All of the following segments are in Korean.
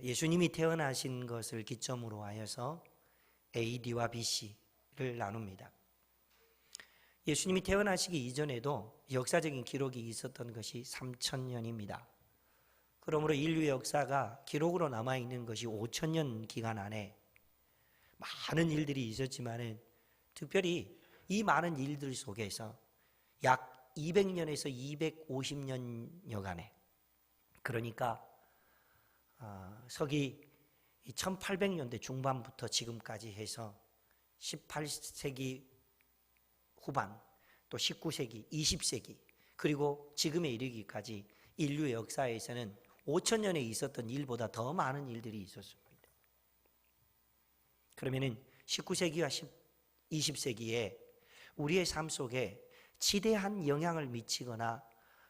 예수님이 태어나신 것을 기점으로 하여서 AD와 BC를 나눕니다. 예수님이 태어나시기 이전에도 역사적인 기록이 있었던 것이 3000년입니다. 그러므로 인류의 역사가 기록으로 남아있는 것이 5000년 기간 안에 많은 일들이 있었지만 특별히 이 많은 일들 속에서 약 200년에서 250년여간에, 그러니까 서기 1800년대 중반부터 지금까지 해서 18세기 후반, 또 19세기, 20세기, 그리고 지금에 이르기까지 인류 역사에서는 5000년에 있었던 일보다 더 많은 일들이 있었습니다. 그러면은 19세기와 20세기에 우리의 삶 속에 지대한 영향을 미치거나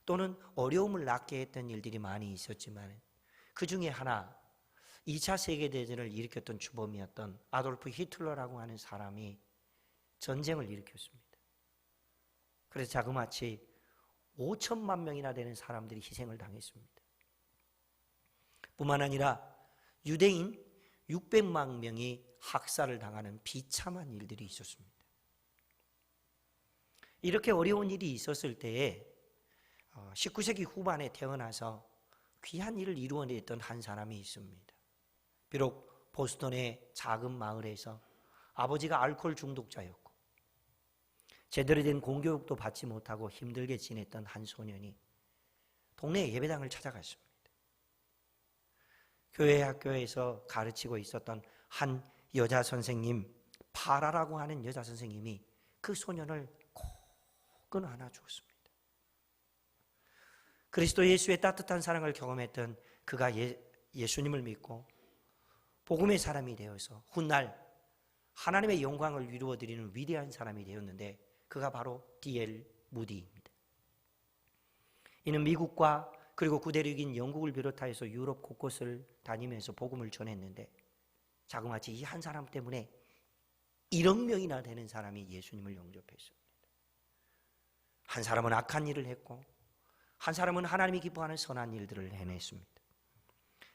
또는 어려움을 낳게 했던 일들이 많이 있었지만 그 중에 하나, 2차 세계대전을 일으켰던 주범이었던 아돌프 히틀러라고 하는 사람이 전쟁을 일으켰습니다. 그래서 자그마치 5천만 명이나 되는 사람들이 희생을 당했습니다. 뿐만 아니라 유대인 600만 명이 학살을 당하는 비참한 일들이 있었습니다. 이렇게 어려운 일이 있었을 때에 19세기 후반에 태어나서 귀한 일을 이루어냈던 한 사람이 있습니다. 비록 보스턴의 작은 마을에서 아버지가 알코올 중독자였고 제대로 된 공교육도 받지 못하고 힘들게 지냈던 한 소년이 동네 예배당을 찾아갔습니다. 교회 학교에서 가르치고 있었던 한 여자 선생님, 파라라고 하는 여자 선생님이 그 소년을 꼭 끊어 안아주었습니다. 그리스도 예수의 따뜻한 사랑을 경험했던 그가 예수님을 믿고 복음의 사람이 되어서 훗날 하나님의 영광을 이루어드리는 위대한 사람이 되었는데 그가 바로 D.L. 무디입니다. 이는 미국과 그리고 구대륙인 영국을 비롯하여서 유럽 곳곳을 다니면서 복음을 전했는데 자그마치 이 한 사람 때문에 1억 명이나 되는 사람이 예수님을 영접했습니다. 한 사람은 악한 일을 했고 한 사람은 하나님이 기뻐하는 선한 일들을 해냈습니다.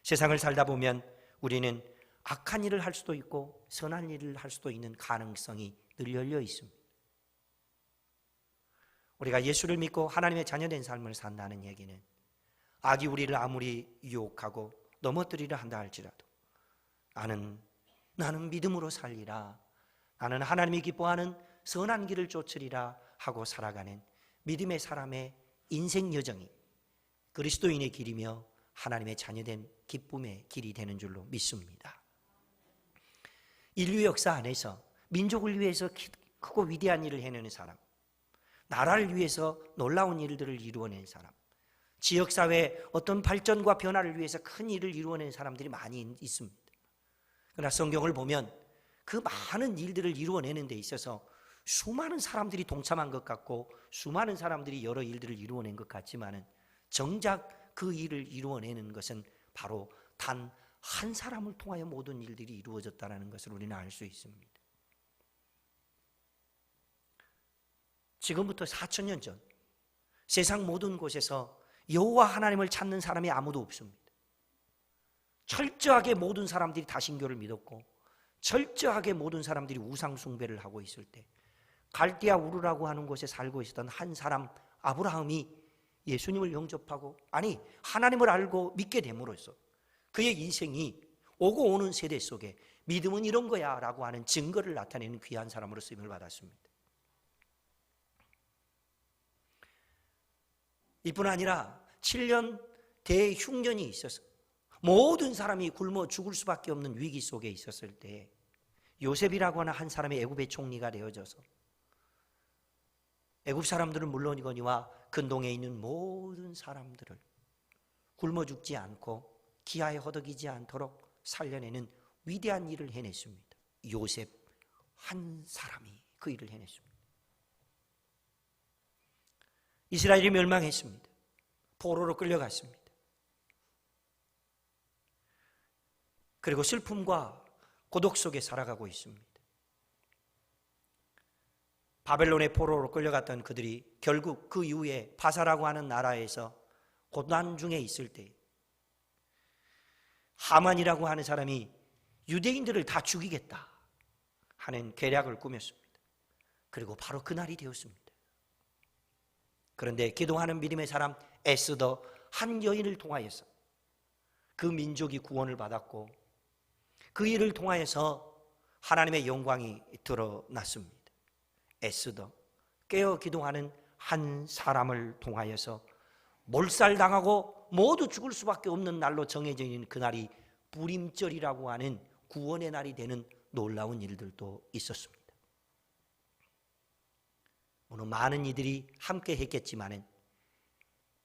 세상을 살다 보면 우리는 악한 일을 할 수도 있고 선한 일을 할 수도 있는 가능성이 늘 열려 있습니다. 우리가 예수를 믿고 하나님의 자녀된 삶을 산다는 얘기는 악이 우리를 아무리 유혹하고 넘어뜨리려 한다 할지라도 나는 믿음으로 살리라, 나는 하나님이 기뻐하는 선한 길을 쫓으리라 하고 살아가는 믿음의 사람의 인생 여정이 그리스도인의 길이며 하나님의 자녀된 기쁨의 길이 되는 줄로 믿습니다. 인류 역사 안에서 민족을 위해서 크고 위대한 일을 해내는 사람, 나라를 위해서 놀라운 일들을 이루어낸 사람, 지역사회의 어떤 발전과 변화를 위해서 큰 일을 이루어낸 사람들이 많이 있습니다. 그러나 성경을 보면 그 많은 일들을 이루어내는 데 있어서 수많은 사람들이 동참한 것 같고 수많은 사람들이 여러 일들을 이루어낸 것 같지만은 정작 그 일을 이루어내는 것은 바로 단 한 사람을 통하여 모든 일들이 이루어졌다는 것을 우리는 알 수 있습니다. 지금부터 4000년 전 세상 모든 곳에서 여호와 하나님을 찾는 사람이 아무도 없습니다. 철저하게 모든 사람들이 다신교를 믿었고 철저하게 모든 사람들이 우상 숭배를 하고 있을 때 갈대아 우르라고 하는 곳에 살고 있었던 한 사람 아브라함이 예수님을 영접하고 하나님을 알고 믿게 됨으로써 그의 인생이 오고 오는 세대 속에 믿음은 이런 거야 라고 하는 증거를 나타내는 귀한 사람으로 쓰임을 받았습니다. 이뿐 아니라 7년 대흉년이 있어서 모든 사람이 굶어 죽을 수밖에 없는 위기 속에 있었을 때 요셉이라고 하는 한 사람의 애굽의 총리가 되어져서 애굽 사람들은 물론이거니와 근동에 있는 모든 사람들을 굶어 죽지 않고 기아에 허덕이지 않도록 살려내는 위대한 일을 해냈습니다. 요셉 한 사람이 그 일을 해냈습니다. 이스라엘이 멸망했습니다. 포로로 끌려갔습니다. 그리고 슬픔과 고독 속에 살아가고 있습니다. 바벨론의 포로로 끌려갔던 그들이 결국 그 이후에 바사라고 하는 나라에서 고난 중에 있을 때 하만이라고 하는 사람이 유대인들을 다 죽이겠다 하는 계략을 꾸몄습니다. 그리고 바로 그날이 되었습니다. 그런데 기도하는 믿음의 사람 에스더 한 여인을 통하여서 그 민족이 구원을 받았고, 그 일을 통하여서 하나님의 영광이 드러났습니다. 에스더, 깨어 기도하는 한 사람을 통하여서 몰살당하고 모두 죽을 수밖에 없는 날로 정해져 있는 그날이 불임절이라고 하는 구원의 날이 되는 놀라운 일들도 있었습니다. 오늘 많은 이들이 함께 했겠지만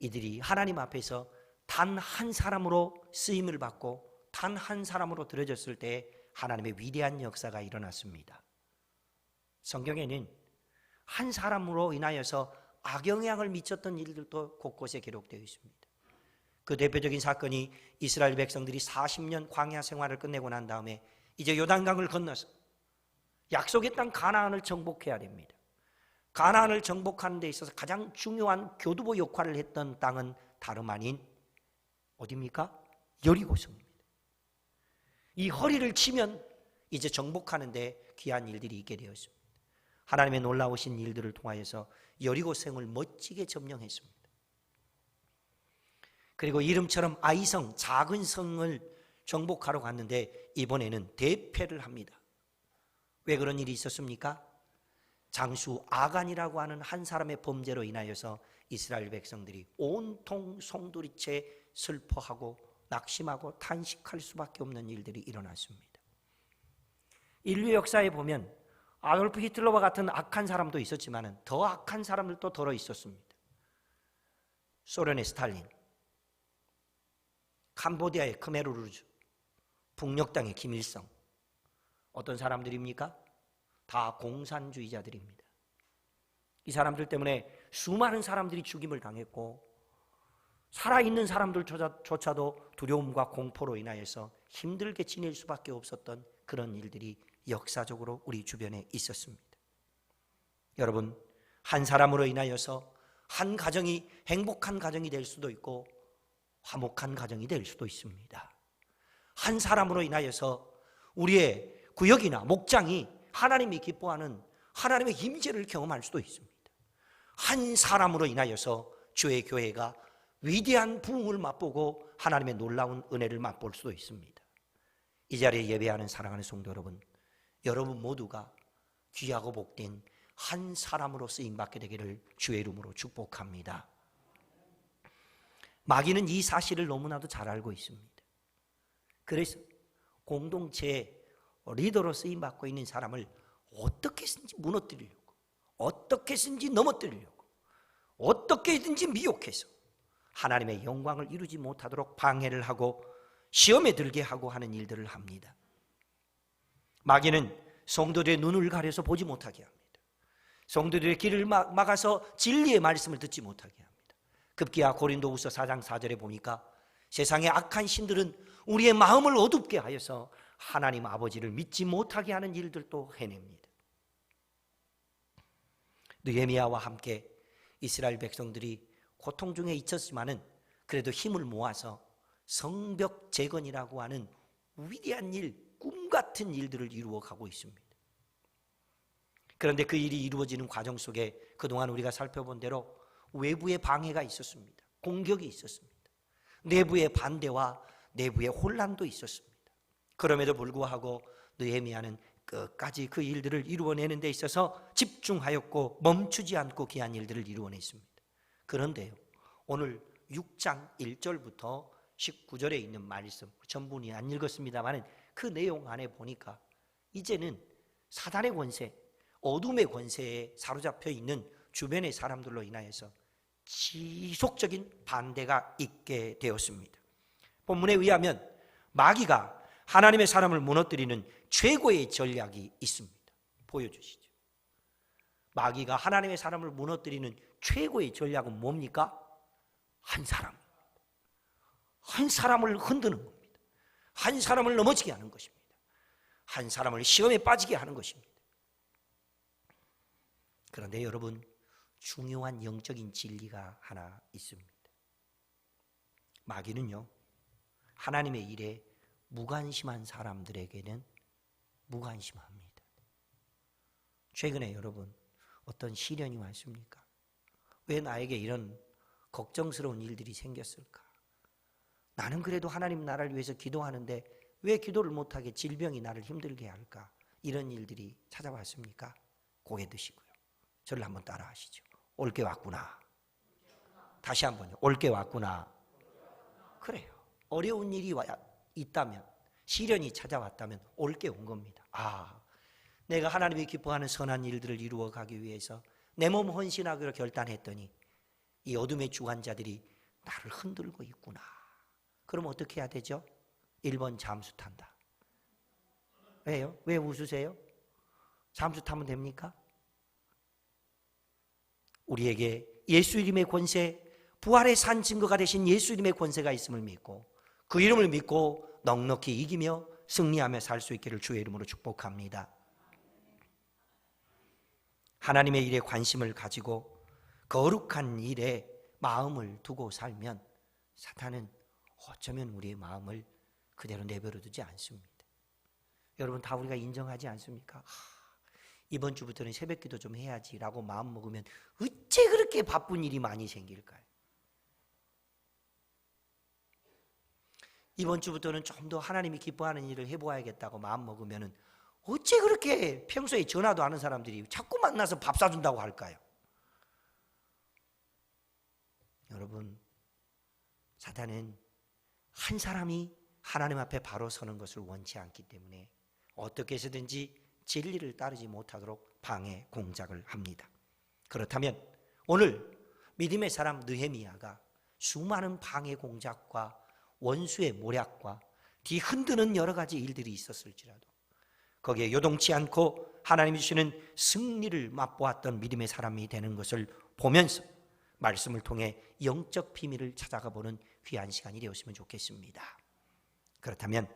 이들이 하나님 앞에서 단 한 사람으로 쓰임을 받고 단 한 사람으로 드려졌을 때 하나님의 위대한 역사가 일어났습니다. 성경에는 한 사람으로 인하여서 악영향을 미쳤던 일들도 곳곳에 기록되어 있습니다. 그 대표적인 사건이 이스라엘 백성들이 40년 광야 생활을 끝내고 난 다음에 이제 요단강을 건너서 약속의 땅 가나안을 정복해야 됩니다. 가나안을 정복하는 데 있어서 가장 중요한 교두보 역할을 했던 땅은 다름 아닌 어디입니까? 여리고성입니다. 이 허리를 치면 이제 정복하는데 귀한 일들이 있게 되었습니다. 하나님의 놀라우신 일들을 통하여서 여리고성을 멋지게 점령했습니다. 그리고 이름처럼 아이성, 작은 성을 정복하러 갔는데 이번에는 대패를 합니다. 왜 그런 일이 있었습니까? 장수 아간이라고 하는 한 사람의 범죄로 인하여서 이스라엘 백성들이 온통 송두리째 슬퍼하고 낙심하고 탄식할 수밖에 없는 일들이 일어났습니다. 인류 역사에 보면 아돌프 히틀러와 같은 악한 사람도 있었지만 더 악한 사람들도 더러 있었습니다. 소련의 스탈린, 캄보디아의 크메르루즈, 북녘땅의 김일성, 어떤 사람들입니까? 다 공산주의자들입니다. 이 사람들 때문에 수많은 사람들이 죽임을 당했고 살아있는 사람들조차도 두려움과 공포로 인하여서 힘들게 지낼 수밖에 없었던 그런 일들이 역사적으로 우리 주변에 있었습니다. 여러분, 한 사람으로 인하여서 한 가정이 행복한 가정이 될 수도 있고 화목한 가정이 될 수도 있습니다. 한 사람으로 인하여서 우리의 구역이나 목장이 하나님이 기뻐하는 하나님의 임재를 경험할 수도 있습니다. 한 사람으로 인하여서 주의 교회가 위대한 부흥을 맛보고 하나님의 놀라운 은혜를 맛볼 수도 있습니다. 이 자리에 예배하는 사랑하는 성도 여러분, 여러분 모두가 귀하고 복된 한 사람으로 쓰임받게 되기를 주의 이름으로 축복합니다. 마귀는 이 사실을 너무나도 잘 알고 있습니다. 그래서 공동체의 리더로 쓰임받고 있는 사람을 어떻게 해서든지 무너뜨리려고, 어떻게 해서든지 넘어뜨리려고, 어떻게든지 미혹해서 하나님의 영광을 이루지 못하도록 방해를 하고 시험에 들게 하고 하는 일들을 합니다. 마귀는 성도들의 눈을 가려서 보지 못하게 합니다. 성도들의 길을 막아서 진리의 말씀을 듣지 못하게 합니다. 급기야 고린도후서 4장 4절에 보니까 세상의 악한 신들은 우리의 마음을 어둡게 하여서 하나님 아버지를 믿지 못하게 하는 일들도 해냅니다. 느헤미야와 함께 이스라엘 백성들이 고통 중에 있었지만은 그래도 힘을 모아서 성벽 재건이라고 하는 위대한 일, 꿈 같은 일들을 이루어가고 있습니다. 그런데 그 일이 이루어지는 과정 속에 그동안 우리가 살펴본 대로 외부의 방해가 있었습니다. 공격이 있었습니다. 내부의 반대와 내부의 혼란도 있었습니다. 그럼에도 불구하고 느헤미야는 끝까지 그 일들을 이루어내는 데 있어서 집중하였고 멈추지 않고 귀한 일들을 이루어냈습니다. 그런데요, 오늘 6장 1절부터 19절에 있는 말씀, 전부는 안 읽었습니다만 그 내용 안에 보니까 이제는 사단의 권세, 어둠의 권세에 사로잡혀 있는 주변의 사람들로 인하여서 지속적인 반대가 있게 되었습니다. 본문에 의하면 마귀가 하나님의 사람을 무너뜨리는 최고의 전략이 있습니다. 보여주시죠. 마귀가 하나님의 사람을 무너뜨리는 최고의 전략은 뭡니까? 한 사람. 한 사람을 흔드는 겁니다. 한 사람을 넘어지게 하는 것입니다. 한 사람을 시험에 빠지게 하는 것입니다. 그런데 여러분, 중요한 영적인 진리가 하나 있습니다. 마귀는요, 하나님의 일에 무관심한 사람들에게는 무관심합니다. 최근에 여러분 어떤 시련이 왔습니까? 왜 나에게 이런 걱정스러운 일들이 생겼을까? 나는 그래도 하나님 나라를 위해서 기도하는데 왜 기도를 못하게 질병이 나를 힘들게 할까? 이런 일들이 찾아왔습니까? 고개 드시고요. 저를 한번 따라하시죠. 올게 왔구나. 다시 한번요. 올게 왔구나. 그래요. 어려운 일이 있다면, 시련이 찾아왔다면 올게 온 겁니다. 내가 하나님이 기뻐하는 선한 일들을 이루어 가기 위해서 내 몸 헌신하기로 결단했더니 이 어둠의 주관자들이 나를 흔들고 있구나. 그럼 어떻게 해야 되죠? 1번 잠수 탄다. 왜요? 왜 웃으세요? 잠수 타면 됩니까? 우리에게 예수 이름의 권세, 부활의 산 증거가 되신 예수 이름의 권세가 있음을 믿고 그 이름을 믿고 넉넉히 이기며 승리하며 살 수 있기를 주의 이름으로 축복합니다. 하나님의 일에 관심을 가지고 거룩한 일에 마음을 두고 살면 사탄은 어쩌면 우리의 마음을 그대로 내버려 두지 않습니다. 여러분 다 우리가 인정하지 않습니까? 이번 주부터는 새벽기도 좀 해야지라고 마음 먹으면 어째 그렇게 바쁜 일이 많이 생길까요? 이번 주부터는 좀 더 하나님이 기뻐하는 일을 해보아야겠다고 마음 먹으면 어째 그렇게 평소에 전화도 하는 사람들이 자꾸 만나서 밥 사준다고 할까요? 여러분, 사탄은 한 사람이 하나님 앞에 바로 서는 것을 원치 않기 때문에 어떻게 해서든지 진리를 따르지 못하도록 방해 공작을 합니다. 그렇다면 오늘 믿음의 사람 느헤미야가 수많은 방해 공작과 원수의 모략과 뒤흔드는 여러 가지 일들이 있었을지라도 거기에 요동치 않고 하나님이 주시는 승리를 맛보았던 믿음의 사람이 되는 것을 보면서 말씀을 통해 영적 비밀을 찾아가 보는 귀한 시간이 되었으면 좋겠습니다. 그렇다면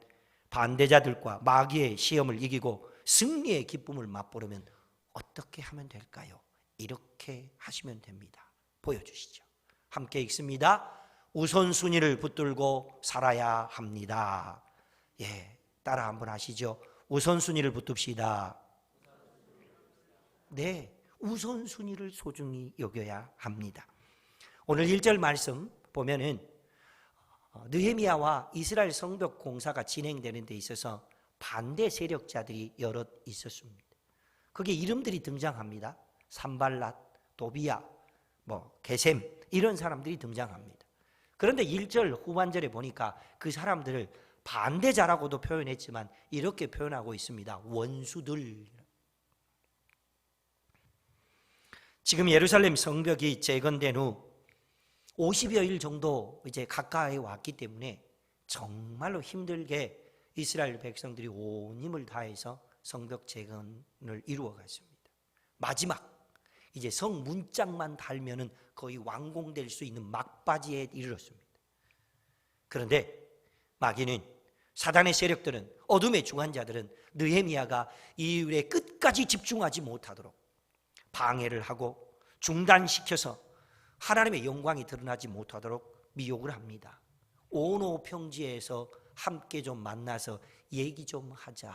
반대자들과 마귀의 시험을 이기고 승리의 기쁨을 맛보려면 어떻게 하면 될까요? 이렇게 하시면 됩니다. 보여주시죠. 함께 읽습니다. 우선순위를 붙들고 살아야 합니다. 따라 한번 하시죠. 우선순위를 붙듭시다. 네, 우선순위를 소중히 여겨야 합니다. 오늘 1절 말씀 보면은 느헤미야와 이스라엘 성벽 공사가 진행되는 데 있어서 반대 세력자들이 여럿 있었습니다. 거기에 이름들이 등장합니다. 산발랏, 도비야, 게셈 이런 사람들이 등장합니다. 그런데 1절 후반절에 보니까 그 사람들을 반대자라고도 표현했지만 이렇게 표현하고 있습니다. 원수들. 지금 예루살렘 성벽이 재건된 후 50여일 정도 이제 가까이 왔기 때문에 정말로 힘들게 이스라엘 백성들이 온 힘을 다해서 성벽 재건을 이루어갔습니다. 마지막 이제 성 문짝만 달면은 거의 완공될 수 있는 막바지에 이르렀습니다. 그런데 마귀는, 사단의 세력들은, 어둠의 주관자들은 느헤미야가 이 일에 끝까지 집중하지 못하도록 방해를 하고 중단시켜서 하나님의 영광이 드러나지 못하도록 미혹을 합니다. 오노 평지에서 함께 좀 만나서 얘기 좀 하자.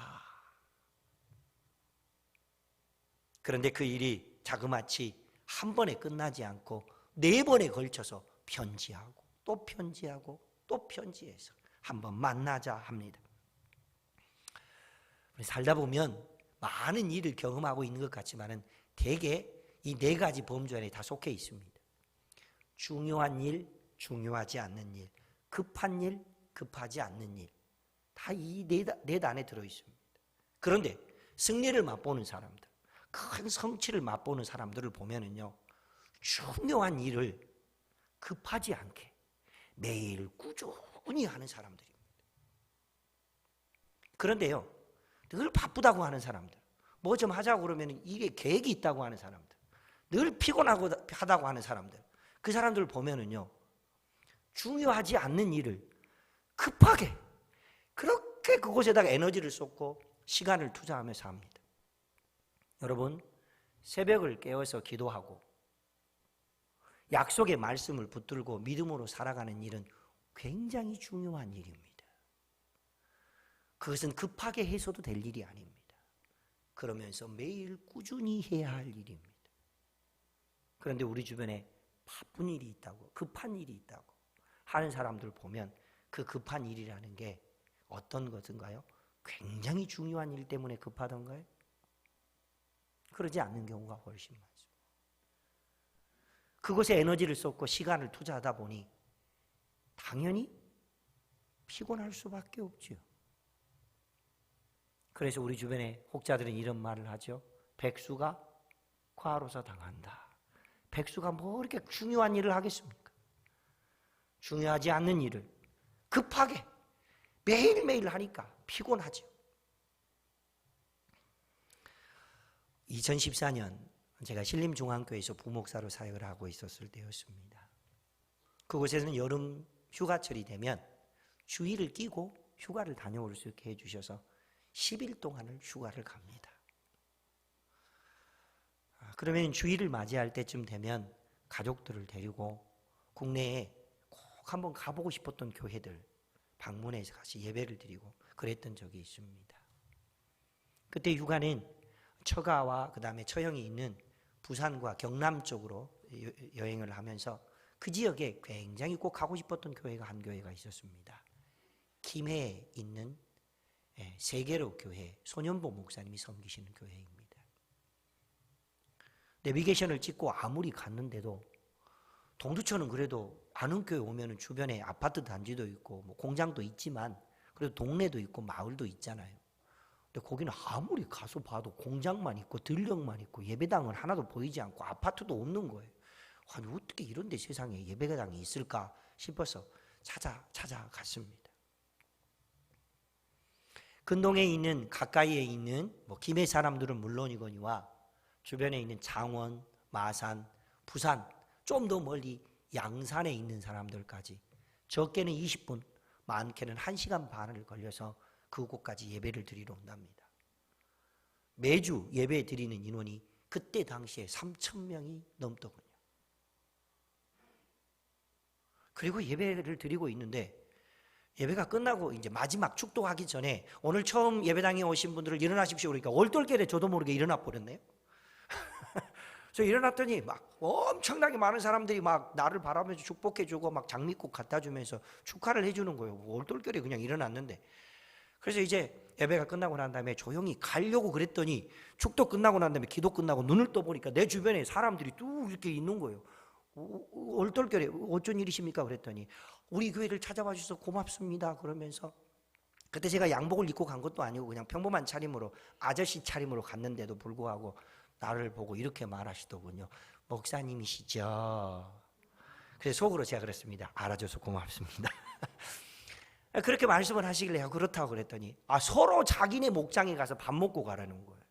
그런데 그 일이 자그마치 한 번에 끝나지 않고 4번에 걸쳐서 편지하고 또 편지하고 또 편지해서 한번 만나자 합니다. 살다 보면 많은 일을 경험하고 있는 것 같지만은 대개 이 4가지 범주 안에 다 속해 있습니다. 중요한 일, 중요하지 않는 일, 급한 일, 급하지 않는 일, 다 이 넷 안에 들어 있습니다. 그런데 승리를 맛보는 사람들, 큰 성취를 맛보는 사람들을 보면은요, 중요한 일을 급하지 않게 매일 꾸준히 하는 사람들입니다. 그런데요, 늘 바쁘다고 하는 사람들, 뭐 좀 하자고 그러면 이게 계획이 있다고 하는 사람들, 늘 피곤하고 하다고 하는 사람들, 그 사람들을 보면은요, 중요하지 않는 일을 급하게 그렇게 그곳에다가 에너지를 쏟고 시간을 투자하면서 합니다. 여러분, 새벽을 깨워서 기도하고 약속의 말씀을 붙들고 믿음으로 살아가는 일은 굉장히 중요한 일입니다. 그것은 급하게 해서도 될 일이 아닙니다. 그러면서 매일 꾸준히 해야 할 일입니다. 그런데 우리 주변에 바쁜 일이 있다고, 급한 일이 있다고 하는 사람들 보면 그 급한 일이라는 게 어떤 것인가요? 굉장히 중요한 일 때문에 급하던가요? 그러지 않는 경우가 훨씬 많습니다. 그것에 에너지를 쏟고 시간을 투자하다 보니 당연히 피곤할 수밖에 없죠. 그래서 우리 주변에 혹자들은 이런 말을 하죠. 백수가 과로사 당한다. 백수가 뭐 이렇게 중요한 일을 하겠습니까? 중요하지 않는 일을 급하게 매일매일 하니까 피곤하죠. 2014년 제가 신림중앙교회에서 부목사로 사역을 하고 있었을 때였습니다. 그곳에서는 여름 휴가철이 되면 주일을 끼고 휴가를 다녀올 수 있게 해주셔서 10일 동안을 휴가를 갑니다. 그러면 주일을 맞이할 때쯤 되면 가족들을 데리고 국내에 꼭 한번 가보고 싶었던 교회들 방문해서 같이 예배를 드리고 그랬던 적이 있습니다. 그때 휴가는 처가와 그 다음에 처형이 있는 부산과 경남 쪽으로 여행을 하면서 그 지역에 굉장히 꼭 가고 싶었던 교회가 한 교회가 있었습니다. 김해에 있는 세계로 교회 소년보 목사님이 섬기시는 교회입니다. 내비게이션을 찍고 아무리 갔는데도 동두천은 그래도 아는 교회 오면은 주변에 아파트 단지도 있고 뭐 공장도 있지만 그래도 동네도 있고 마을도 있잖아요. 근데 거기는 아무리 가서 봐도 공장만 있고 들녘만 있고 예배당은 하나도 보이지 않고 아파트도 없는 거예요. 아니 어떻게 이런 데 세상에 예배당이 있을까 싶어서 찾아갔습니다. 근동에 있는 가까이에 있는 뭐 김해 사람들은 물론이거니와 주변에 있는 장원, 마산, 부산 좀 더 멀리 양산에 있는 사람들까지 적게는 20분, 많게는 1시간 반을 걸려서 그곳까지 예배를 드리러 온답니다. 매주 예배 드리는 인원이 그때 당시에 3,000명이 넘더군요. 그리고 예배를 드리고 있는데 예배가 끝나고 이제 마지막 축도하기 전에 오늘 처음 예배당에 오신 분들을 일어나십시오 그러니까 얼떨결에 저도 모르게 일어나 버렸네요. 그래서 일어났더니 막 엄청나게 많은 사람들이 막 나를 바라보면서 축복해주고 막 장미꽃 갖다 주면서 축하를 해주는 거예요. 얼떨결에 그냥 일어났는데 그래서 이제 예배가 끝나고 난 다음에 조용히 가려고 그랬더니 축도 끝나고 난 다음에 기도 끝나고 눈을 떠보니까 내 주변에 사람들이 뚝 이렇게 있는 거예요. 얼떨결에 어쩐 일이십니까? 그랬더니 우리 교회를 찾아와 주셔서 고맙습니다. 그러면서 그때 제가 양복을 입고 간 것도 아니고 그냥 평범한 차림으로 아저씨 차림으로 갔는데도 불구하고 나를 보고 이렇게 말하시더군요. 목사님이시죠? 그래서 속으로 제가 그랬습니다. 알아줘서 고맙습니다. 그렇게 말씀을 하시길래 그렇다고 그랬더니 서로 자기네 목장에 가서 밥 먹고 가라는 거예요.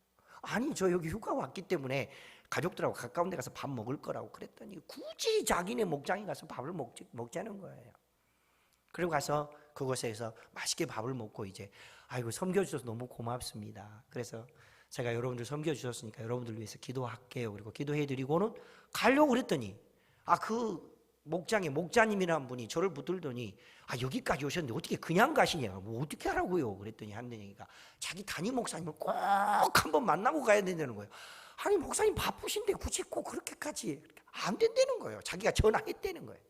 아니 저 여기 휴가 왔기 때문에 가족들하고 가까운 데 가서 밥 먹을 거라고 그랬더니 굳이 자기네 목장에 가서 밥을 먹자는 거예요. 그리고 가서 그곳에서 맛있게 밥을 먹고 이제 아이고 섬겨주셔서 너무 고맙습니다. 그래서 제가 여러분들 섬겨주셨으니까 여러분들 위해서 기도할게요. 그리고 기도해드리고는 가려고 그랬더니 그 목장에 목자님이라는 분이 저를 붙들더니 여기까지 오셨는데 어떻게 그냥 가시냐 뭐 어떻게 하라고요 그랬더니 하는 얘기가 자기 담임 목사님을 꼭 한번 만나고 가야 된다는 거예요. 아니 목사님 바쁘신데 굳이 꼭 그렇게까지 안 된다는 거예요. 자기가 전화했다는 거예요.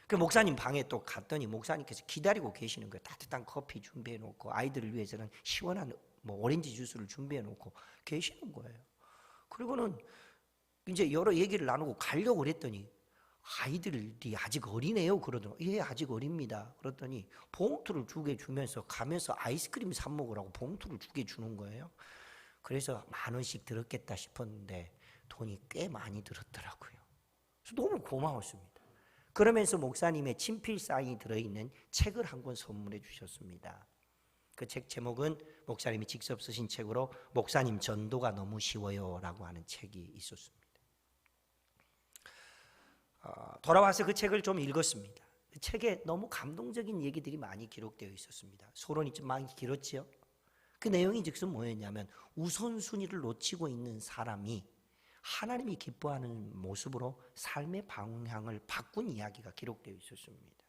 그 목사님 방에 또 갔더니 목사님께서 기다리고 계시는 거예요. 따뜻한 커피 준비해 놓고 아이들을 위해서는 시원한 뭐 오렌지 주스를 준비해 놓고 계시는 거예요. 그리고는 이제 여러 얘기를 나누고 가려고 그랬더니 아이들이 아직 어리네요. 그러더라고요. 예, 아직 어립니다. 그랬더니 봉투를 2개 주면서 가면서 아이스크림 사 먹으라고 봉투를 2개 주는 거예요. 그래서 10,000원씩 들었겠다 싶었는데 돈이 꽤 많이 들었더라고요. 그래서 너무 고마웠습니다. 그러면서 목사님의 친필 사인이 들어있는 책을 한 권 선물해 주셨습니다. 그 책 제목은 목사님이 직접 쓰신 책으로 목사님 전도가 너무 쉬워요 라고 하는 책이 있었습니다. 돌아와서 그 책을 좀 읽었습니다. 그 책에 너무 감동적인 얘기들이 많이 기록되어 있었습니다. 소론이 좀 많이 길었지요. 그 내용이 즉슨 뭐였냐면 우선순위를 놓치고 있는 사람이 하나님이 기뻐하는 모습으로 삶의 방향을 바꾼 이야기가 기록되어 있었습니다.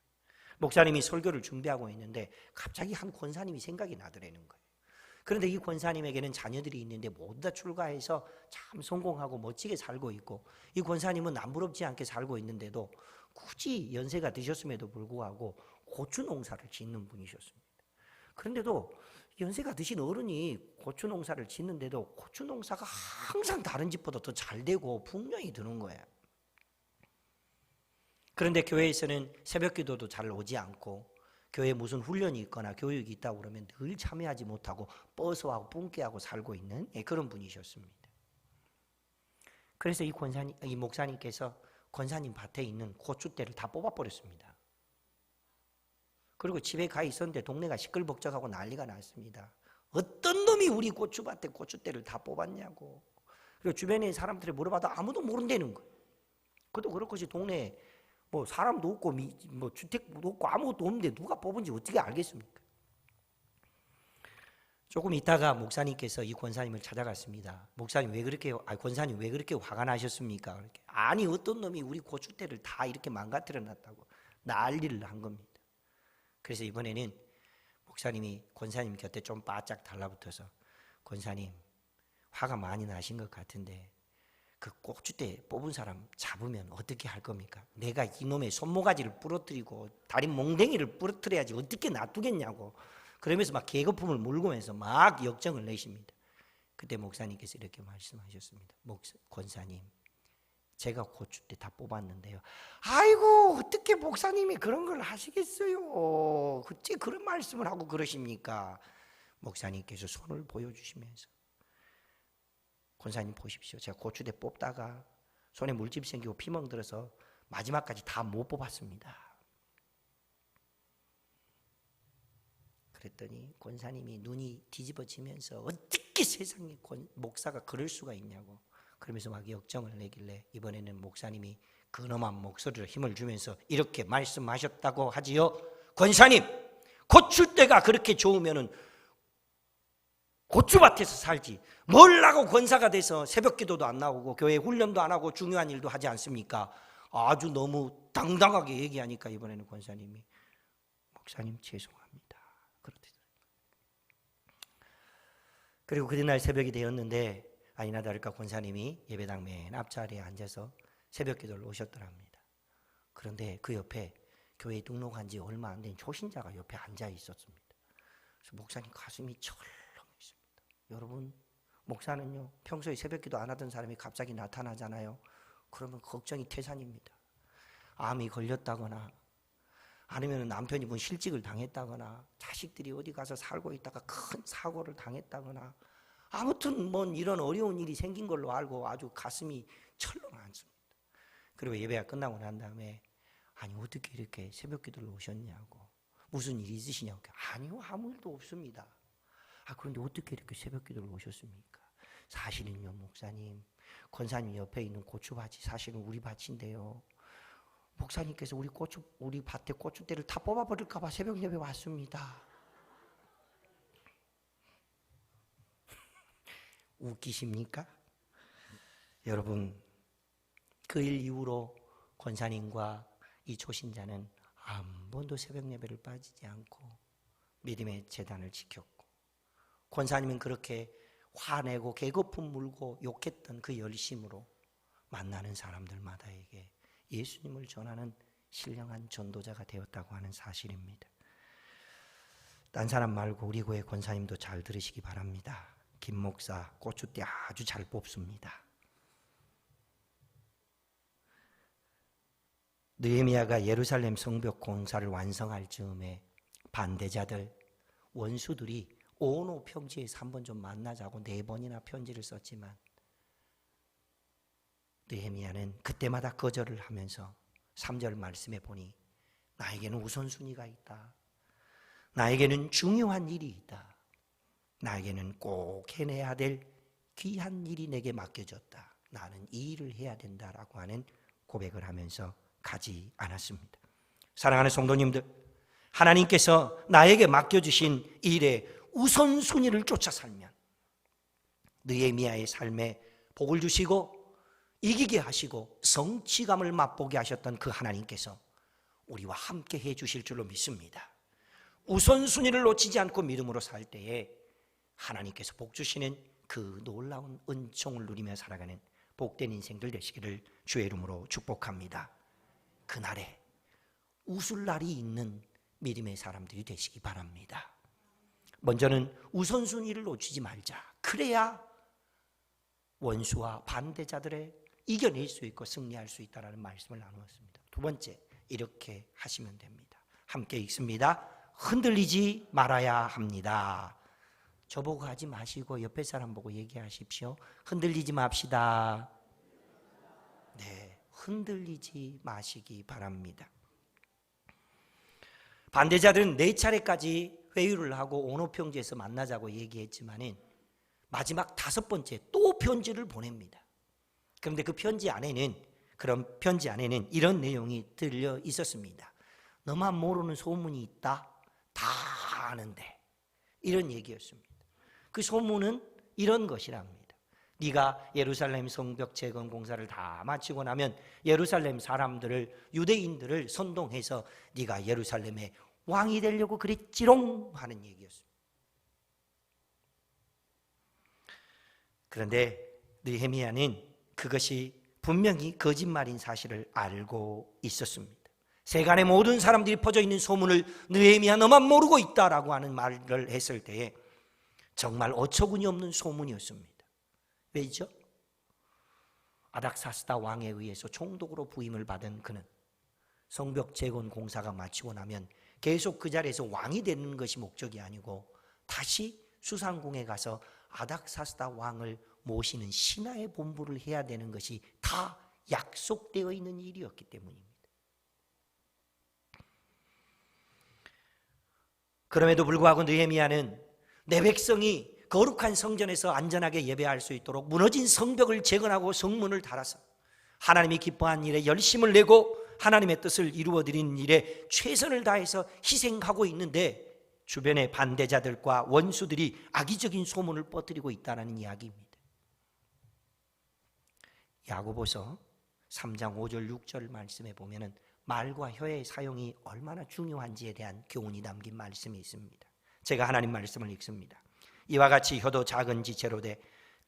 목사님이 설교를 준비하고 있는데 갑자기 한 권사님이 생각이 나더라는 거예요. 그런데 이 권사님에게는 자녀들이 있는데 모두 다 출가해서 참 성공하고 멋지게 살고 있고, 이 권사님은 남부럽지 않게 살고 있는데도 굳이 연세가 드셨음에도 불구하고 고추 농사를 짓는 분이셨습니다. 그런데도 연세가 드신 어른이 고추 농사를 짓는데도 고추 농사가 항상 다른 집보다 더 잘 되고 풍년이 드는 거예요. 그런데 교회에서는 새벽 기도도 잘 오지 않고, 교회에 무슨 훈련이 있거나 교육이 있다고 그러면 늘 참여하지 못하고 뻐서하고 뿜게하고 살고 있는 그런 분이셨습니다. 그래서 이 목사님께서 권사님 밭에 있는 고추대를 다 뽑아버렸습니다. 그리고 집에 가 있었는데 동네가 시끌벅적하고 난리가 났습니다. 어떤 놈이 우리 고추밭에 고추대를 다 뽑았냐고. 그리고 주변에 사람들이 물어봐도 아무도 모른다는 거예요. 그것도 그렇듯이 동네에 뭐 사람도 없고 뭐 주택도 없고 아무것도 없는데 누가 뽑은지 어떻게 알겠습니까? 조금 있다가 목사님께서 이 권사님을 찾아갔습니다. 목사님 권사님 왜 그렇게 화가 나셨습니까? 아니 어떤 놈이 우리 고추대를 다 이렇게 망가뜨려 놨다고 난리를 한 겁니다. 그래서 이번에는 목사님이 권사님 곁에 좀 바짝 달라붙어서, 권사님 화가 많이 나신 것 같은데 그 고추대 뽑은 사람 잡으면 어떻게 할 겁니까? 내가 이놈의 손모가지를 부러뜨리고 다리 몽댕이를 부러뜨려야지 어떻게 놔두겠냐고. 그러면서 막 계거품을 물고면서 막 역정을 내십니다. 그때 목사님께서 이렇게 말씀하셨습니다. 권사님, 제가 고추대 다 뽑았는데요. 아이고 어떻게 목사님이 그런 걸 하시겠어요? 어찌 그런 말씀을 하고 그러십니까? 목사님께서 손을 보여주시면서, 권사님 보십시오. 제가 고추대 뽑다가 손에 물집 생기고 피멍 들어서 마지막까지 다 못 뽑았습니다. 그랬더니 권사님이 눈이 뒤집어지면서 어떻게 세상에 목사가 그럴 수가 있냐고 그러면서 막 역정을 내길래, 이번에는 목사님이 근엄한 목소리로 힘을 주면서 이렇게 말씀하셨다고 하지요. 권사님, 고추대가 그렇게 좋으면은 고추밭에서 살지 뭘 하고 권사가 돼서 새벽 기도도 안 나오고 교회 훈련도 안 하고 중요한 일도 하지 않습니까? 아주 너무 당당하게 얘기하니까 이번에는 권사님이, 목사님 죄송합니다 그러더라고요. 그리고 그날 새벽이 되었는데 아니나 다를까 권사님이 예배당 맨 앞자리에 앉아서 새벽 기도를 오셨더랍니다. 그런데 그 옆에 교회에 등록한 지 얼마 안 된 초신자가 옆에 앉아 있었습니다. 그래서 목사님 가슴이 철렁했습니다. 여러분, 목사는요 평소에 새벽 기도 안 하던 사람이 갑자기 나타나잖아요. 그러면 걱정이 태산입니다. 암이 걸렸다거나 아니면 남편이 뭐 실직을 당했다거나 자식들이 어디 가서 살고 있다가 큰 사고를 당했다거나 아무튼 뭐 이런 어려운 일이 생긴 걸로 알고 아주 가슴이 철렁 않습니다. 그리고 예배가 끝나고 난 다음에, 아니 어떻게 이렇게 새벽 기도를 오셨냐고, 무슨 일이 있으시냐고. 아니요 아무 일도 없습니다. 그런데 어떻게 이렇게 새벽 기도를 오셨습니까? 사실은요 목사님, 권사님 옆에 있는 고추밭이 사실은 우리 밭인데요, 목사님께서 우리 밭에 고추대를 다 뽑아버릴까 봐 새벽 예배 왔습니다. 웃기십니까? 여러분, 그 일 이후로 권사님과 이 초신자는 한 번도 새벽 예배를 빠지지 않고 믿음의 재단을 지켰고, 권사님은 그렇게 화내고 계거품 물고 욕했던 그 열심으로 만나는 사람들마다에게 예수님을 전하는 신령한 전도자가 되었다고 하는 사실입니다. 딴 사람 말고 우리 교회 권사님도 잘 들으시기 바랍니다. 김 목사 고추대 아주 잘 뽑습니다. 느헤미야가 예루살렘 성벽 공사를 완성할 즈음에 반대자들, 원수들이 오노 평지에서 한번 좀 만나자고 4번이나 편지를 썼지만 느헤미야는 그때마다 거절을 하면서 3절 말씀에 보니, 나에게는 우선순위가 있다. 나에게는 중요한 일이 있다. 나에게는 꼭 해내야 될 귀한 일이 내게 맡겨졌다. 나는 이 일을 해야 된다라고 하는 고백을 하면서 가지 않았습니다. 사랑하는 성도님들, 하나님께서 나에게 맡겨주신 일의 우선순위를 쫓아 살면 느헤미야의 삶에 복을 주시고 이기게 하시고 성취감을 맛보게 하셨던 그 하나님께서 우리와 함께 해 주실 줄로 믿습니다. 우선순위를 놓치지 않고 믿음으로 살 때에 하나님께서 복 주시는 그 놀라운 은총을 누리며 살아가는 복된 인생들 되시기를 주의 이름으로 축복합니다. 그날에 웃을 날이 있는 믿음의 사람들이 되시기 바랍니다. 먼저는 우선순위를 놓치지 말자. 그래야 원수와 반대자들의 이겨낼 수 있고 승리할 수 있다는 말씀을 나누었습니다. 두 번째, 이렇게 하시면 됩니다. 함께 읽습니다. 흔들리지 말아야 합니다. 저보고 하지 마시고 옆에 사람 보고 얘기하십시오. 흔들리지 맙시다. 네, 흔들리지 마시기 바랍니다. 반대자들은 4차례까지 회유를 하고 온호평지에서 만나자고 얘기했지만은 마지막 5번째 또 편지를 보냅니다. 그런데 그 편지 안에는 이런 내용이 들려 있었습니다. 너만 모르는 소문이 있다. 다 아는데. 이런 얘기였습니다. 그 소문은 이런 것이랍니다. 네가 예루살렘 성벽 재건 공사를 다 마치고 나면 예루살렘 사람들을, 유대인들을 선동해서 네가 예루살렘의 왕이 되려고 그랬지롱 하는 얘기였습니다. 그런데 느헤미야는 그것이 분명히 거짓말인 사실을 알고 있었습니다. 세간의 모든 사람들이 퍼져 있는 소문을 느헤미야 너만 모르고 있다라고 하는 말을 했을 때에 정말 어처구니 없는 소문이었습니다. 왜죠? 아닥사스다 왕에 의해서 총독으로 부임을 받은 그는 성벽 재건 공사가 마치고 나면 계속 그 자리에서 왕이 되는 것이 목적이 아니고 다시 수상궁에 가서 아닥사스다 왕을 모시는 신하의 본부를 해야 되는 것이 다 약속되어 있는 일이었기 때문입니다. 그럼에도 불구하고 느헤미야는 내 백성이 거룩한 성전에서 안전하게 예배할 수 있도록 무너진 성벽을 재건하고 성문을 달아서 하나님이 기뻐한 일에 열심을 내고 하나님의 뜻을 이루어드리는 일에 최선을 다해서 희생하고 있는데 주변의 반대자들과 원수들이 악의적인 소문을 퍼뜨리고 있다는 이야기입니다. 야고보서 3장 5절 6절 말씀에 보면은 말과 혀의 사용이 얼마나 중요한지에 대한 교훈이 담긴 말씀이 있습니다. 제가 하나님 말씀을 읽습니다. 이와 같이 혀도 작은 지체로 돼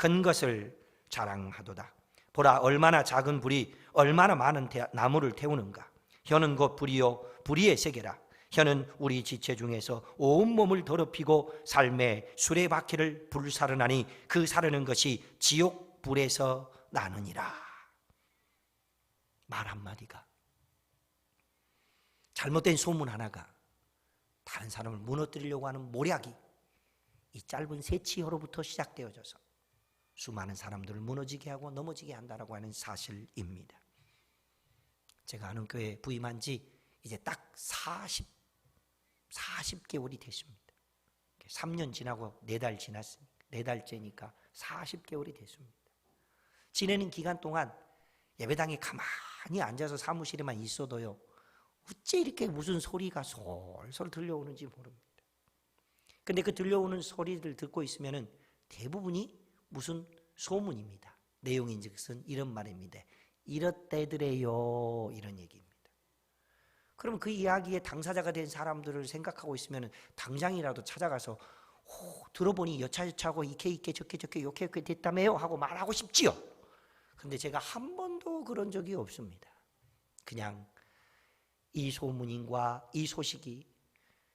큰 것을 자랑하도다. 보라, 얼마나 작은 불이 얼마나 많은 나무를 태우는가. 혀는 곧 불이요 불의의 세계라. 혀는 우리 지체 중에서 온몸을 더럽히고 삶의 수레바퀴를 불사르나니 그 사르는 것이 지옥 불에서 나느니라. 말 한마디가, 잘못된 소문 하나가 다른 사람을 무너뜨리려고 하는 모략이 이 짧은 새치혀로부터 시작되어져서 수많은 사람들을 무너지게 하고 넘어지게 한다라고 하는 사실입니다. 제가 아는 교회에 부임한 지 이제 딱 40개월이 됐습니다. 3년 지나고 4달 지났으니까 4달째니까 40개월이 됐습니다. 지내는 기간 동안 예배당에 가만히 앉아서 사무실에만 있어도요, 어째 이렇게 무슨 소리가 솔솔 들려오는지 모릅니다. 근데 그 들려오는 소리를 듣고 있으면은 대부분이 무슨 소문입니다. 내용인즉슨 이런 말입니다. 이렇대더래요, 이런 얘기입니다. 그럼 그 이야기의 당사자가 된 사람들을 생각하고 있으면 당장이라도 찾아가서 들어보니 여차여차하고 이렇게 저렇게 요렇게 됐다며요 하고 말하고 싶지요. 근데 제가 한 번도 그런 적이 없습니다. 그냥 이 소문인과 이 소식이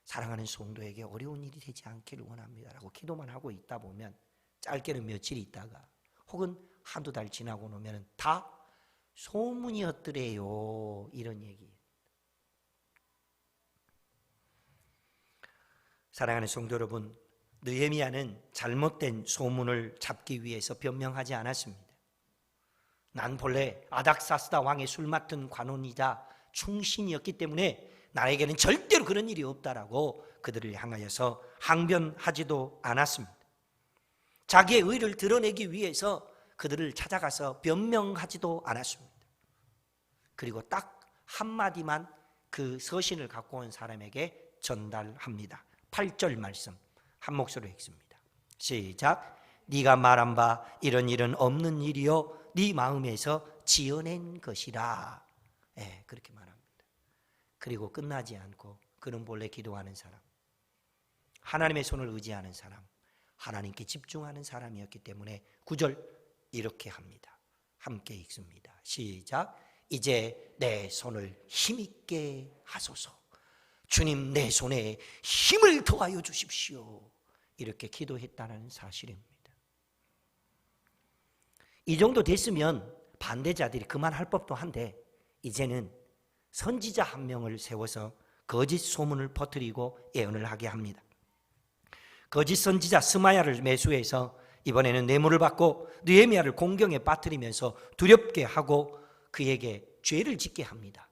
사랑하는 성도에게 어려운 일이 되지 않기를 원합니다라고 기도만 하고 있다 보면 짧게는 며칠 있다가 혹은 한두 달 지나고 나면 다 소문이었더래요, 이런 얘기. 사랑하는 성도 여러분, 느헤미야는 잘못된 소문을 잡기 위해서 변명하지 않았습니다. 난 본래 아닥사스다 왕의 술 맡은 관원이자 충신이었기 때문에 나에게는 절대로 그런 일이 없다라고 그들을 향하여서 항변하지도 않았습니다. 자기의 의를 드러내기 위해서 그들을 찾아가서 변명하지도 않았습니다. 그리고 딱 한마디만 그 서신을 갖고 온 사람에게 전달합니다. 8절 말씀 한 목소리로 읽습니다. 시작. 네가 말한 바 이런 일은 없는 일이요 네 마음에서 지어낸 것이라. 그렇게 말합니다. 그리고 끝나지 않고 그는 본래 기도하는 사람, 하나님의 손을 의지하는 사람, 하나님께 집중하는 사람이었기 때문에 9절 이렇게 합니다. 함께 읽습니다. 시작. 이제 내 손을 힘있게 하소서. 주님, 내 손에 힘을 더하여 주십시오. 이렇게 기도했다는 사실입니다. 이 정도 됐으면 반대자들이 그만할 법도 한데 이제는 선지자 한 명을 세워서 거짓 소문을 퍼뜨리고 예언을 하게 합니다. 거짓 선지자 스마야를 매수해서 이번에는 뇌물을 받고 느헤미야를 공경에 빠뜨리면서 두렵게 하고 그에게 죄를 짓게 합니다.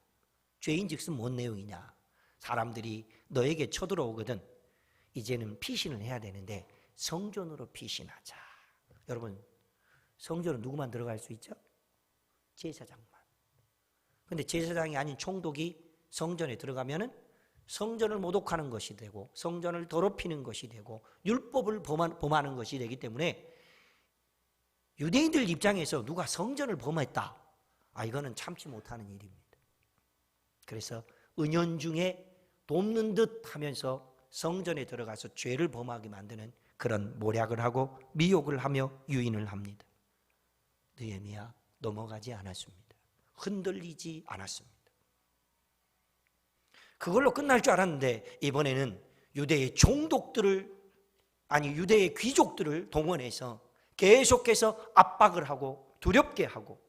죄인즉슨 뭔 내용이냐? 사람들이 너에게 쳐들어오거든 이제는 피신을 해야 되는데 성전으로 피신하자. 여러분, 성전은 누구만 들어갈 수 있죠? 제사장만. 근데 제사장이 아닌 총독이 성전에 들어가면은 성전을 모독하는 것이 되고 성전을 더럽히는 것이 되고 율법을 범하는 것이 되기 때문에 유대인들 입장에서 누가 성전을 범했다, 이거는 참지 못하는 일입니다. 그래서 은연중에 돕는 듯 하면서 성전에 들어가서 죄를 범하게 만드는 그런 모략을 하고 미혹을 하며 유인을 합니다. 느헤미야 넘어가지 않았습니다. 흔들리지 않았습니다. 그걸로 끝날 줄 알았는데 이번에는 유대의 유대의 귀족들을 동원해서 계속해서 압박을 하고 두렵게 하고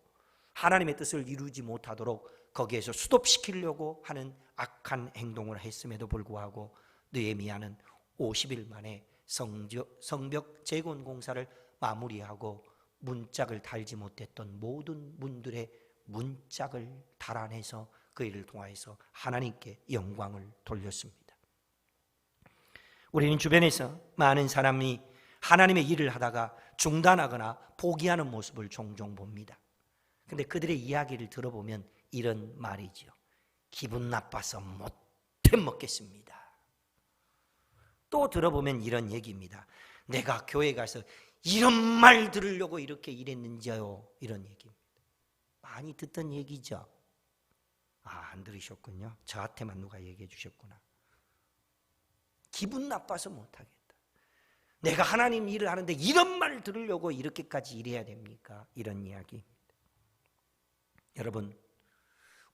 하나님의 뜻을 이루지 못하도록 거기에서 수독시키려고 하는 악한 행동을 했음에도 불구하고 느헤미야는 50일 만에 성벽 재건 공사를 마무리하고 문짝을 달지 못했던 모든 문들의 문짝을 달아내서 그 일을 통하여서 하나님께 영광을 돌렸습니다. 우리는 주변에서 많은 사람이 하나님의 일을 하다가 중단하거나 포기하는 모습을 종종 봅니다. 그런데 그들의 이야기를 들어보면 이런 말이죠. 기분 나빠서 못해 먹겠습니다. 또 들어보면 이런 얘기입니다. 내가 교회 가서 이런 말 들으려고 이렇게 일했는지요. 이런 얘기입니다. 많이 듣던 얘기죠. 안 들으셨군요. 저한테만 누가 얘기해 주셨구나. 기분 나빠서 못하겠다. 내가 하나님 일을 하는데 이런 말 들으려고 이렇게까지 일해야 됩니까? 이런 이야기입니다. 여러분,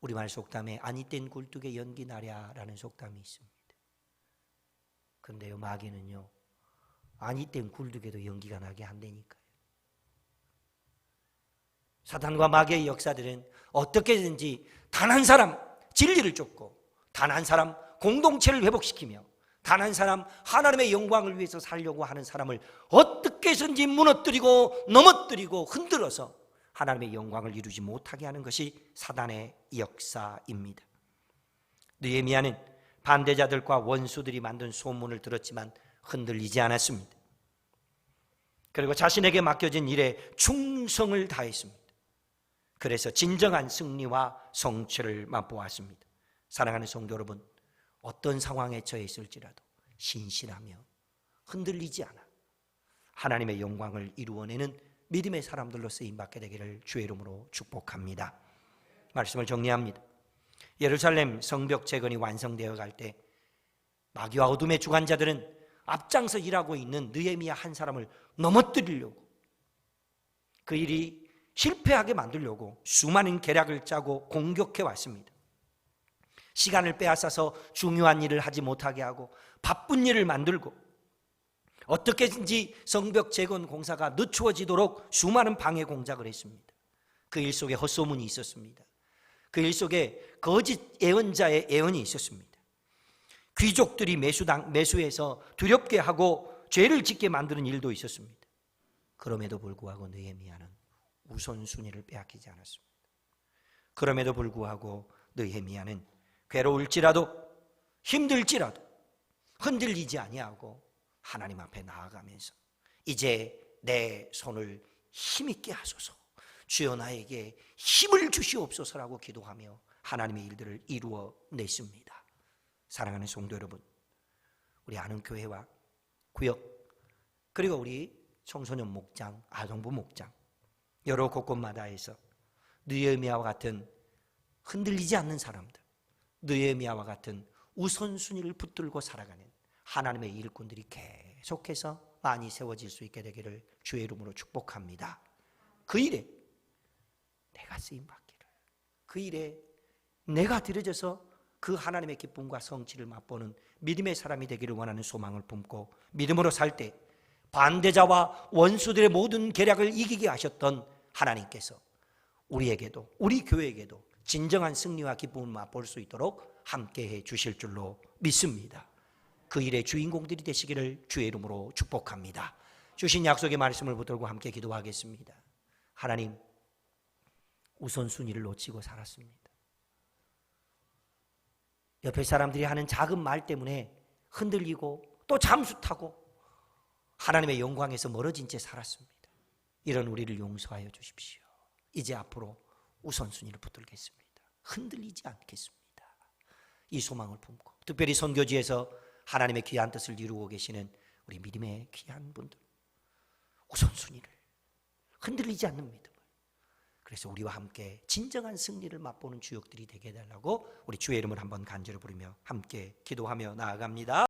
우리말 속담에 아니 땐 굴뚝에 연기 나랴라는 속담이 있습니다. 그런데요, 마귀는요, 아니 땐 굴뚝에도 연기가 나게 한다니까요. 사탄과 마귀의 역사들은 어떻게든지 단 한 사람 진리를 쫓고 단 한 사람 공동체를 회복시키며 단 한 사람 하나님의 영광을 위해서 살려고 하는 사람을 어떻게 해서든지 무너뜨리고 넘어뜨리고 흔들어서 하나님의 영광을 이루지 못하게 하는 것이 사단의 역사입니다. 느헤미야는 반대자들과 원수들이 만든 소문을 들었지만 흔들리지 않았습니다. 그리고 자신에게 맡겨진 일에 충성을 다했습니다. 그래서 진정한 승리와 성취를 맛보았습니다. 사랑하는 성도 여러분, 어떤 상황에 처해 있을지라도 신실하며 흔들리지 않아 하나님의 영광을 이루어내는 믿음의 사람들로 쓰임받게 되기를 주의 이름으로 축복합니다. 말씀을 정리합니다. 예루살렘 성벽 재건이 완성되어 갈 때 마귀와 어둠의 주관자들은 앞장서 일하고 있는 느헤미야 한 사람을 넘어뜨리려고, 그 일이 실패하게 만들려고 수많은 계략을 짜고 공격해 왔습니다. 시간을 빼앗아서 중요한 일을 하지 못하게 하고 바쁜 일을 만들고 어떻게든지 성벽 재건 공사가 늦추어지도록 수많은 방해 공작을 했습니다. 그 일 속에 헛소문이 있었습니다. 그 일 속에 거짓 예언자의 예언이 있었습니다. 귀족들이 매수해서 두렵게 하고 죄를 짓게 만드는 일도 있었습니다. 그럼에도 불구하고 느헤미야는 우선순위를 빼앗기지 않았습니다. 그럼에도 불구하고 느헤미야는 괴로울지라도 힘들지라도 흔들리지 아니하고 하나님 앞에 나아가면서 이제 내 손을 힘있게 하소서, 주여 나에게 힘을 주시옵소서라고 기도하며 하나님의 일들을 이루어냈습니다. 사랑하는 성도 여러분, 우리 아는 교회와 구역, 그리고 우리 청소년 목장, 아동부 목장 여러 곳곳마다에서 느헤미야와 같은 흔들리지 않는 사람들, 느헤미야와 같은 우선순위를 붙들고 살아가는 하나님의 일꾼들이 계속해서 많이 세워질 수 있게 되기를 주의 이름으로 축복합니다. 그 일에 내가 쓰임받기를, 그 일에 내가 들여져서 그 하나님의 기쁨과 성취를 맛보는 믿음의 사람이 되기를 원하는 소망을 품고 믿음으로 살 때 반대자와 원수들의 모든 계략을 이기게 하셨던 하나님께서 우리에게도, 우리 교회에게도 진정한 승리와 기쁨을 맛볼 수 있도록 함께해 주실 줄로 믿습니다. 그 일의 주인공들이 되시기를 주의 이름으로 축복합니다. 주신 약속의 말씀을 붙들고 함께 기도하겠습니다. 하나님, 우선순위를 놓치고 살았습니다. 옆에 사람들이 하는 작은 말 때문에 흔들리고 또 잠수 타고 하나님의 영광에서 멀어진 채 살았습니다. 이런 우리를 용서하여 주십시오. 이제 앞으로 우선순위를 붙들겠습니다. 흔들리지 않겠습니다. 이 소망을 품고 특별히 선교지에서 하나님의 귀한 뜻을 이루고 계시는 우리 믿음의 귀한 분들, 우선순위를, 흔들리지 않는 믿음을, 그래서 우리와 함께 진정한 승리를 맛보는 주역들이 되게 해달라고 우리 주의 이름을 한번 간절히 부르며 함께 기도하며 나아갑니다.